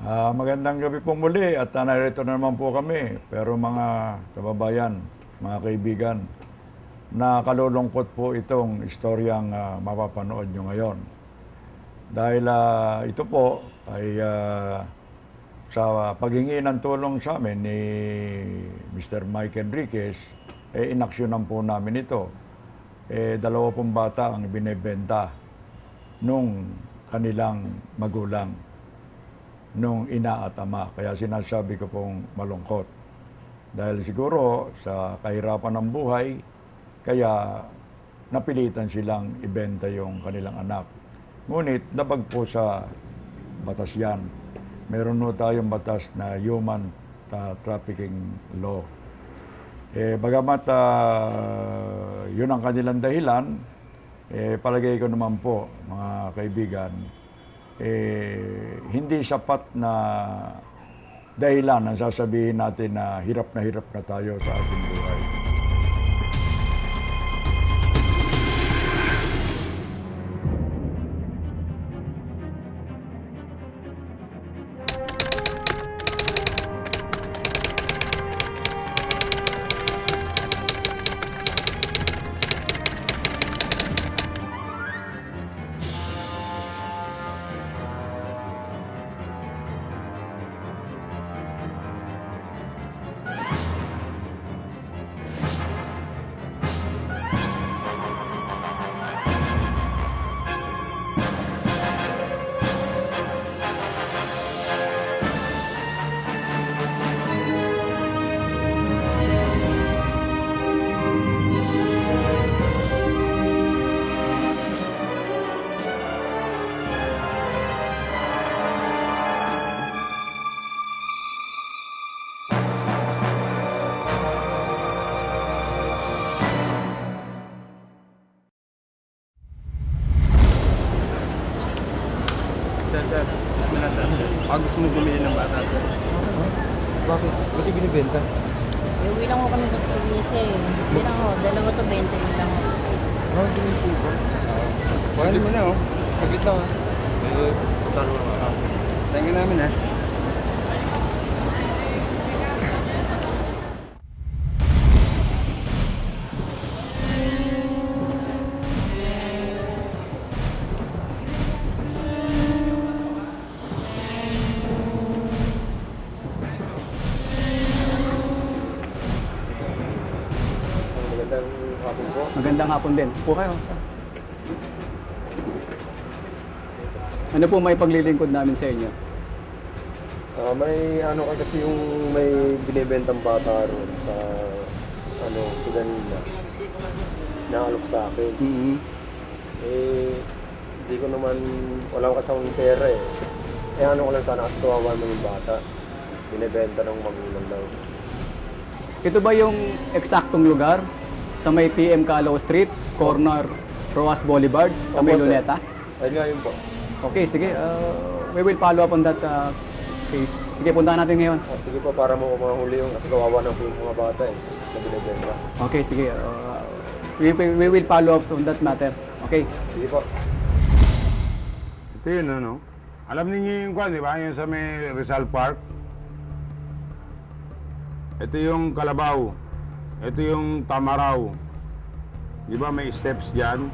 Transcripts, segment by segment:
Magandang gabi po muli at narito na naman po kami. Pero mga kababayan, mga kaibigan, nakalulungkot po itong istoryang mapapanood nyo ngayon. Dahil ito po ay sa paghingi ng tulong sa amin ni Mr. Mike Enriquez, inaksyonan po namin ito. Dalawa pong bata ang binebenta nung kanilang magulang, nung ina at ama. Kaya sinasabi ko pong malungkot. Dahil siguro sa kahirapan ng buhay, kaya napilitan silang ibenta yung kanilang anak. Ngunit labag po sa batas yan. Meron po tayong batas na human trafficking law. Bagamat yun ang kanilang dahilan, palagay ko naman po, mga kaibigan, hindi sapat na dahilan ang sasabihin natin na hirap na tayo sa ating buhay. Sir, excuse me lang sir. Baka gusto mo bumili ng bata sir. Bakit? Ba't yung binibenta? Uwi lang ko kami sa probinsya eh. Hindi lang ho, 2.20 yun lang ho. Ganito ba? Kuhanin mo na oh. Saglit lang ha. Talo na. Tayo namin ha. Magandang hapon po. Magandang hapon din. Po kayo. Ano po may paglilingkod namin sa inyo? May ano kasi yung may binibentang bata ron sa Sudanina. Naalok sa akin. Hindi ko naman, wala akong kasamang pera eh. Ano ko lang sana kasi kawawa mo yung bata. Binibenta ng magulang daw. Ito ba yung eksaktong lugar sa may TM Calao Street, corner Roas Boulevard, sa may Opo, sir. Luneta? Ayun nga yun po. Okay, sige. We will follow up on that case. Sige, puntahan natin ngayon. Sige po, para mo mahuli yung kasi kawawa na po yung mga bata eh. Na binibenta. Okay, sige. We will follow up on that matter. Okay. Sige po. Ito yun, ano? Alam niyo yung kwan, di ba? Yung sa may Rizal Park. Ito yung Kalabaw. Ito yung Tamaraw. Di ba may steps dyan?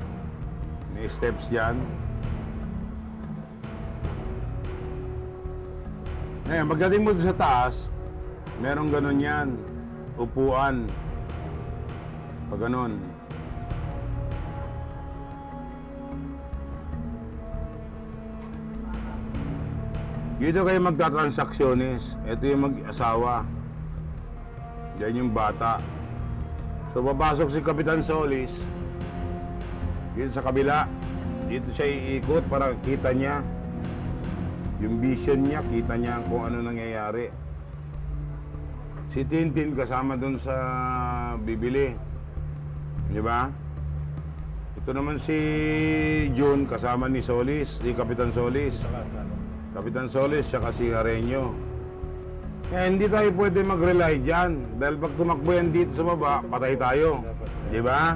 May steps dyan. Ngayon, magdating mo sa taas, merong ganun yan. Upuan. Pag ganun. Dito kayo magtatransaksiones. Ito yung mag-asawa. Diyan yung bata. So, papasok si Kapitan Solis. Dito sa kabila. Dito siya iikot para kita niya. Yung vision niya, kita niya kung ano nangyayari. Si Tintin kasama dun sa bibili. Di ba? Ito naman si June kasama ni Solis, ni Kapitan Solis. Kapitan Solis, saka si Areño. Kaya hindi tayo pwede mag-rely dyan. Dahil pag tumakbo yan dito sa baba, patay tayo. Di ba?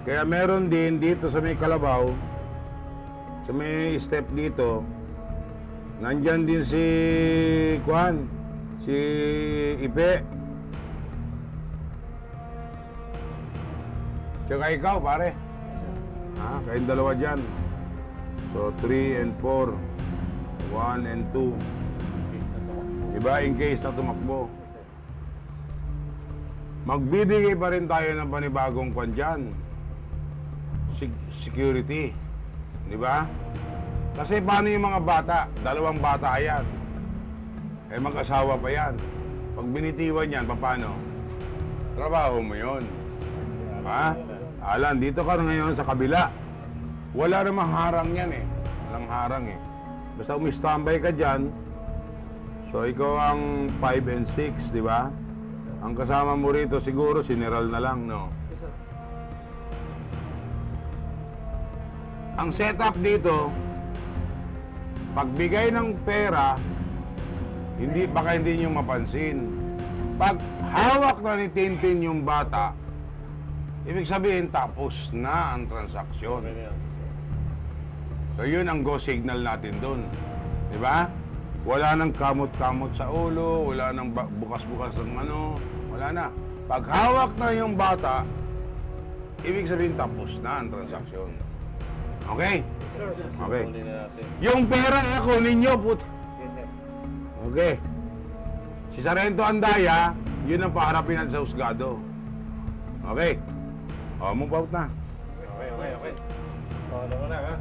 Kaya meron din dito sa may Kalabaw, sa may step dito, Nandyan din si Kwan, si Ipe. Tsaka ikaw, pare. Ha? Kayong dalawa dyan. So, 3 and 4. 1 and 2. Diba? In case na tumakbo. Magbibigay pa rin tayo ng panibagong kwan dyan. Security. Diba? Kasi paano yung mga bata? 2 bata yan. Eh, mag-asawa pa yan. Pag binitiwan yan, paano? Trabaho mo yun. Ha? Alan, dito ka ngayon sa kabila. Wala namang harang yan eh. Walang harang eh. Basta umistambay ka dyan, so ikaw ang 5 and 6, di ba? Ang kasama mo rito siguro, sineral na lang, no? Ang setup dito, pagbigay ng pera, baka hindi nyo mapansin. Pag hawak na ni Tintin yung bata, ibig sabihin, tapos na ang transaksyon. So, yun ang go signal natin doon. Di ba? Wala nang kamot-kamot sa ulo, wala nang bukas-bukas ng ano, wala na. Pag hawak na yung bata, ibig sabihin, tapos na ang transaksyon. Okay? Okay. Yung pera, kunin nyo, puto. Okay. Si Sargento Andaya, yun ang paharapin natin sa husgado. Okay. O, move out na. Okay. Ano na, ha?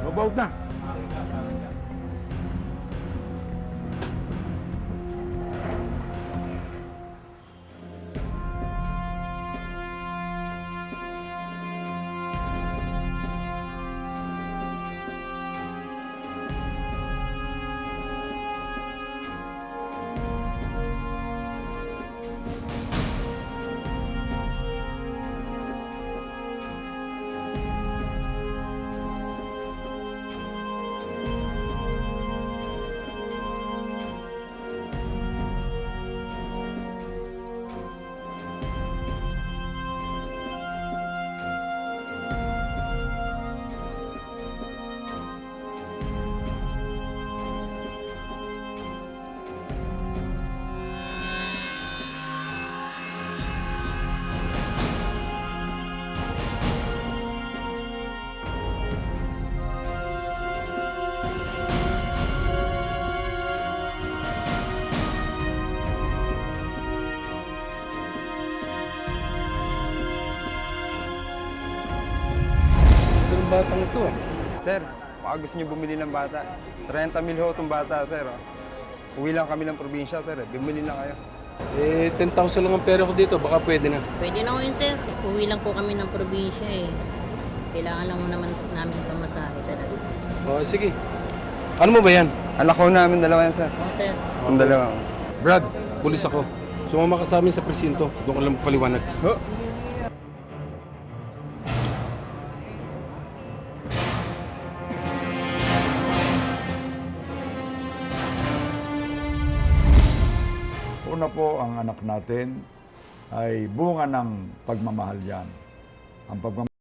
Move out na. Batang ito eh. Sir, baka gusto niyo bumili ng bata. 30 mil ho itong bata, sir. Uwi lang kami ng probinsya, sir. Bumili na kayo. Eh, 10,000 lang ang pera ko dito. Baka pwede na. Pwede na ko yun, sir. Uwi lang po kami ng probinsya eh. Kailangan lang mo naman namin pamasahe talaga. O, sige. Ano mo ba yan? Anak ko namin dalawa yan, sir. Oo, sir. Ang dalawa. Brad, pulis ako. Sumama ka sa amin sa presinto. Doon ka lang paliwanag. Ho! Una po, ang anak natin ay bunga ng pagmamahal yan. Ang pagmamahal